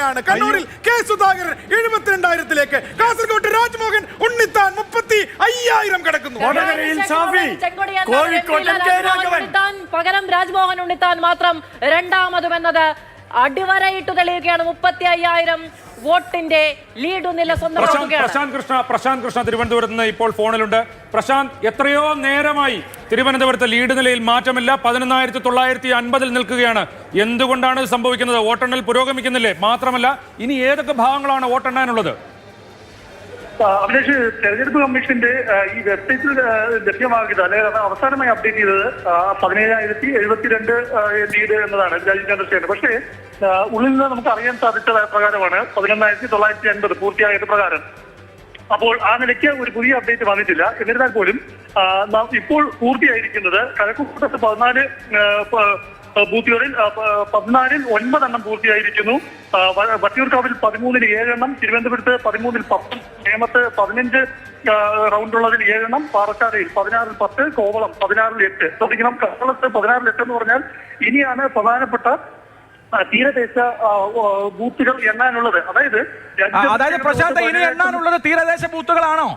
കുറയുകയാണ്. കണ്ണൂരിൽ കെ സുധാകരൻ 72,000-ലേക്ക്, കാസർഗോഡ് രാജ്മോഹൻ ഉണ്ണിത്താൻ 35,000 കടക്കുന്നു. പകരം രാജ്മോഹൻ ഉണ്ണിത്താൻ മാത്രം രണ്ടാമതുമെന്നത് അടിവരയിട്ട് തെളിയുകയാണ്. 35,000 വോട്ടിന്റെ ലീഡ് നില സ്വന്തമാക്കുകയാണ്. പ്രശാന്ത് കൃഷ്ണ തിരുവനന്തപുരത്ത് നിന്ന് ഇപ്പോൾ ഫോണിലുണ്ട്. പ്രശാന്ത്, എത്രയോ നേരമായി തിരുവനന്തപുരത്ത് ലീഡ് നിലയിൽ മാറ്റമില്ല, 11,950 നിൽക്കുകയാണ്. എന്തുകൊണ്ടാണ് ഇത് സംഭവിക്കുന്നത്? വോട്ടെണ്ണൽ പുരോഗമിക്കുന്നില്ലേ? മാത്രമല്ല, ഇനി ഏതൊക്കെ ഭാഗങ്ങളാണ് വോട്ടെണ്ണാനുള്ളത്? അഭിലാഷ്, തെരഞ്ഞെടുപ്പ് കമ്മീഷന്റെ ഈ വെബ്സൈറ്റിൽ ലഭ്യമാക്കിയത്, അല്ലെങ്കിൽ അവസാനമായി അപ്ഡേറ്റ് ചെയ്തത് 17,072 ലീഡ് എന്നതാണ് രാജീവ് ചന്ദ്രശേഖരൻ. പക്ഷേ ഉള്ളിൽ നിന്ന് നമുക്ക് അറിയാൻ സാധിച്ച പ്രകാരമാണ് 11,950 പൂർത്തിയായത് പ്രകാരം. അപ്പോൾ ആ നിലയ്ക്ക് ഒരു പുതിയ അപ്ഡേറ്റ് വന്നിട്ടില്ല. എന്നിരുന്നാൽ പോലും ഇപ്പോൾ പൂർത്തിയായിരിക്കുന്നത് കഴക്കൂട്ടത്ത് 14 ബൂത്തുകളിൽ 14-ൽ 9 എണ്ണം പൂർത്തിയായിരിക്കുന്നു. വട്ടിയൂർക്കാവിൽ 13-ൽ 7 എണ്ണം, തിരുവനന്തപുരത്ത് 13-ൽ 10, നേമത്ത് 15 റൗണ്ടുള്ളതിൽ 7 എണ്ണം, പാറശാലയിൽ 16-ൽ 10, കോവളം 16-ൽ 8. ശ്രദ്ധിക്കണം, കേരളത്ത് 16-ൽ 8 എന്ന് പറഞ്ഞാൽ ഇനിയാണ് പ്രധാനപ്പെട്ട തീരദേശ ബൂത്തുകൾ എണ്ണാനുള്ളത്. അതായത് പ്രശാന്ത്, ഇനി എണ്ണാനുള്ളത് തീരദേശ ബൂത്തുകളാണോ?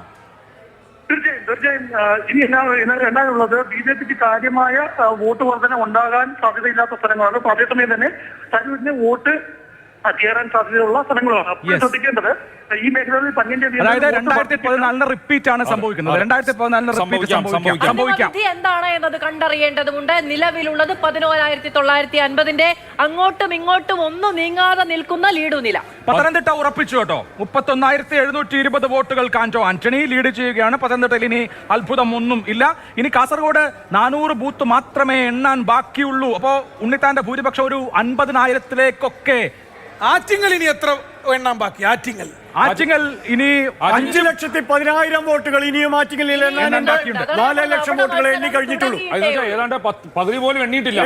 തീർച്ചയായും ഇനി എണ്ണാനുള്ളത് BJPക്ക് കാര്യമായ വോട്ട് വർധന ഉണ്ടാകാൻ സാധ്യതയില്ലാത്ത സ്ഥലങ്ങളാണ്. അപ്പോൾ അതേസമയം തന്നെ തരൂരിന് വോട്ട് കയറാൻ സാധ്യതയുള്ള സ്ഥലങ്ങളാണ്. അപ്പോൾ ശ്രദ്ധിക്കേണ്ടത് ഈ മേഖലകളിൽ 2014 റിപ്പീറ്റ് ആണ് സംഭവിക്കുന്നത്. 2014 സംഭവിക്കാം. എന്താണ് എന്നത് കണ്ടറിയേണ്ടതുണ്ട്. നിലവിലുള്ളത് 11,950 അങ്ങോട്ടും ഇങ്ങോട്ടും ഒന്നും നീങ്ങാതെ നിൽക്കുന്ന ലീഡു നില. പത്തനംതിട്ട ഉറപ്പിച്ചു കേട്ടോ. 31,720 വോട്ടുകൾ കാഞ്ചോ ആന്റണി ലീഡ് ചെയ്യുകയാണ്. പത്തനംതിട്ടയിൽ ഇനി അത്ഭുതം ഒന്നും ഇല്ല. ഇനി കാസർഗോഡ് 400 ബൂത്ത് മാത്രമേ എണ്ണാൻ ബാക്കിയുള്ളൂ. അപ്പോ ഉണ്ണിത്താന്റെ ഭൂരിപക്ഷം ഒരു 50,000-ലേക്കൊക്കെ. ആറ്റിങ്ങൽ ഇനി എത്ര എണ്ണാൻ ബാക്കി? ആറ്റിങ്ങൽ ഇനി 5,10,000 വോട്ടുകൾ ഇനിയും ആറ്റിങ്ങലിൽ എണ്ണാനുണ്ട്. 4 ലക്ഷം വോട്ടുകൾ എണ്ണി കഴിഞ്ഞിട്ടുള്ളൂ. ഏതാണ്ട് പകുതി പോലും എണ്ണിയിട്ടില്ല.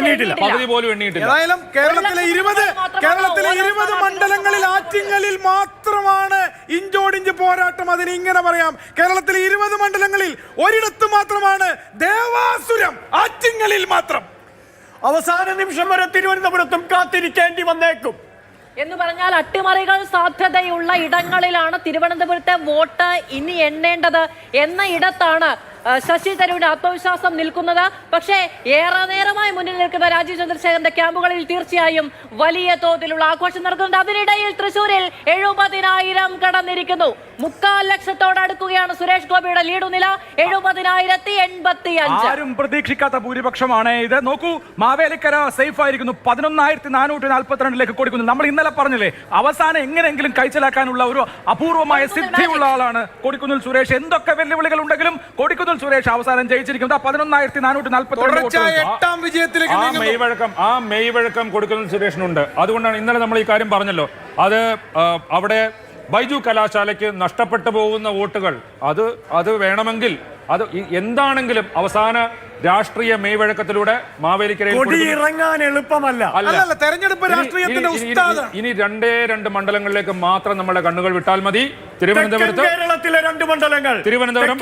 ഏതായാലും കേരളത്തിലെ 20 മണ്ഡലങ്ങളിൽ ആറ്റിങ്ങലിൽ മാത്രമാണ് ഇഞ്ചോടിഞ്ച് പോരാട്ടം. അതിന് ഇങ്ങനെ പറയാം, കേരളത്തിലെ 20 മണ്ഡലങ്ങളിൽ ഒരിടത്ത് മാത്രമാണ് ദേവാസുരം, ആറ്റിങ്ങലിൽ മാത്രം. അവസാന നിമിഷം വരെ തിരുവനന്തപുരത്തും കാത്തിരിക്കേണ്ടി വന്നേക്കും എന്ന് പറഞ്ഞാൽ അട്ടിമറികൾ സാധ്യതയുള്ള ഇടങ്ങളിലാണ് തിരുവനന്തപുരത്തെ വോട്ട് ഇനി എണ്ണേണ്ടത് എന്ന ഇടത്താണ് ശശി തരൂരിന് ആത്മവിശ്വാസം നിൽക്കുന്നത്. പക്ഷേ ഏറെ നേരമായി മുന്നിൽ നിൽക്കുന്ന രാജീവ് ചന്ദ്രശേഖരന്റെ ക്യാമ്പുകളിൽ തീർച്ചയായും വലിയ തോതിലുള്ള ആഘോഷം നടക്കുന്നുണ്ട്. അതിനിടയിൽ തൃശൂരിൽ 70,000 കടന്നിരിക്കുന്നു. 3/4 ലക്ഷത്തോടടുക്കുകയാണ് സുരേഷ് ഗോപിയുടെ ലീഡു നില. 70,085. ആരും പ്രതീക്ഷിക്കാത്ത ഭൂരിപക്ഷമാണ് ഇത്. നോക്കൂ, മാവേലിക്കര സേഫ് ആയിരിക്കുന്നു. 11,442 കൊടുക്കുന്നു. നമ്മൾ ഇന്നലെ പറഞ്ഞില്ലേ, അവസാനം എങ്ങനെയെങ്കിലും കൈച്ചലാക്കാനുള്ള ഒരു അപൂർവമായ സിദ്ധിയുള്ള ആളാണ് കൊടിക്കുന്നിൽ സുരേഷ്. എന്തൊക്കെ വെല്ലുവിളികൾ ഉണ്ടെങ്കിലും കൊടിക്കുന്നിൽ സുരേഷ് അവസാനം ജയിച്ചിരിക്കുന്നത് 11,442 ആ മെയ്വഴക്കം കൊടുക്കുന്ന സുരേഷിനുണ്ട്. അതുകൊണ്ടാണ് ഇന്നലെ നമ്മൾ ഈ കാര്യം പറഞ്ഞല്ലോ. അത് അവിടെ ബൈജു കലാശാലയ്ക്ക് നഷ്ടപ്പെട്ടു പോകുന്ന വോട്ടുകൾ അത് വേണമെങ്കിൽ അത് എന്താണെങ്കിലും അവസാന രാഷ്ട്രീയ മെയ്വഴക്കത്തിലൂടെ മാവേലിക്കരയിൽ ഇറങ്ങാൻ എളുപ്പമല്ല. തെരഞ്ഞെടുപ്പ് രാഷ്ട്രീയത്തിന്റെ ഉസ്താദ്. ഇനി 2 മണ്ഡലങ്ങളിലേക്ക് മാത്രം നമ്മുടെ കണ്ണുകൾ വിട്ടാൽ മതി. തിരുവനന്തപുരത്ത് കേരളത്തിലെ 2 മണ്ഡലങ്ങൾ, തിരുവനന്തപുരം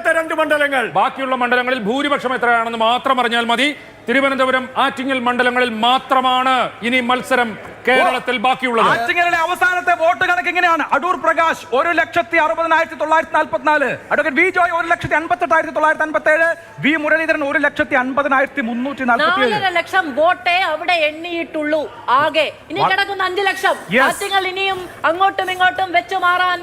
2 മണ്ഡലങ്ങൾ. ബാക്കിയുള്ള മണ്ഡലങ്ങളിൽ ഭൂരിപക്ഷം എത്രയാണെന്ന് മാത്രം അറിഞ്ഞാൽ മതി. തിരുവനന്തപുരം, ആറ്റിങ്ങൽ മണ്ഡലങ്ങളിൽ മാത്രമാണ് ഇനി മത്സരം കേരളത്തിൽ ബാക്കിയുള്ളത്. ആറ്റിങ്ങലിലെ അവസാനത്തെ വോട്ട് കണക്ക് എങ്ങനെയാണ്? Adoor Prakash 1,60,944, advocate V Joy 1,58,957, V Muraleedharan 1,50,347. 4 ലക്ഷം വോട്ടേ അവിടെ എണ്ണിയിട്ടുള്ളൂ ആകെ. ഇനി കിടക്കുന്ന 5 ലക്ഷം. ആറ്റിങ്ങൽ ഇനിയും അങ്ങോട്ടും ഇങ്ങോട്ടും വെച്ചു മാറാൻ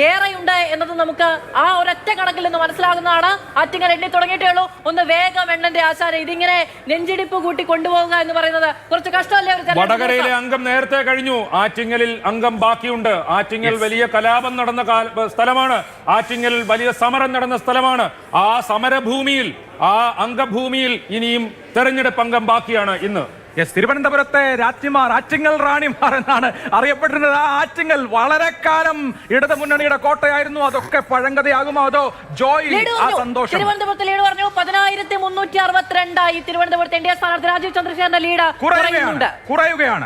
ഏറെയുണ്ട് എന്നത് നമുക്ക് ആ ഒരൊറ്റ കണക്കിൽ നിന്ന് മനസ്സിലാകുന്നതാണ്. ആറ്റിങ്ങൽ എണ്ണി തുടങ്ങിയിട്ടേ ഉള്ളൂ. ഒന്ന് വേഗം എണ്ണന്റെ ആശാരം. ഇതിങ്ങനെ നെഞ്ചിടിപ്പ് കൂട്ടി കൊണ്ടുപോകുക എന്ന് പറയുന്നത് കുറച്ച് കഷ്ടമല്ലേ? വടകരയിലെ അംഗം നേരത്തെ കഴിഞ്ഞു. ആറ്റിങ്ങലിൽ അംഗം ബാക്കിയുണ്ട്. ആറ്റിങ്ങൽ വലിയ കലാപം നടന്ന സ്ഥലമാണ്. ആറ്റിങ്ങൽ വലിയ സമരം നടന്ന സ്ഥലമാണ്. ആ സമരഭൂമിയിൽ, ആ അംഗഭൂമിയിൽ ഇനിയും തെരഞ്ഞെടുപ്പ് അംഗം ബാക്കിയാണ് ഇന്ന്. തിരുവനന്തപുരത്തെ രാജ്ഞിമാർ, ആറ്റിങ്ങൽ റാണിമാർ എന്നാണ് അറിയപ്പെട്ടിരുന്നത്. ആ ആറ്റിങ്ങൽ വളരെ കാലം ഇടതു മുന്നണിയുടെ കോട്ടയായിരുന്നു. അതൊക്കെ പഴങ്കഥയാകുമോ? അതോ ജോയ് ആ സന്തോഷം? തിരുവനന്തപുരത്ത് ലീഡ് പറഞ്ഞു 10,362. തിരുവനന്തപുരത്ത് NDA സ്ഥാനാർത്ഥി രാജീവ് ചന്ദ്രശേഖരന്റെ ലീഡ് കുറയുകയാണ്.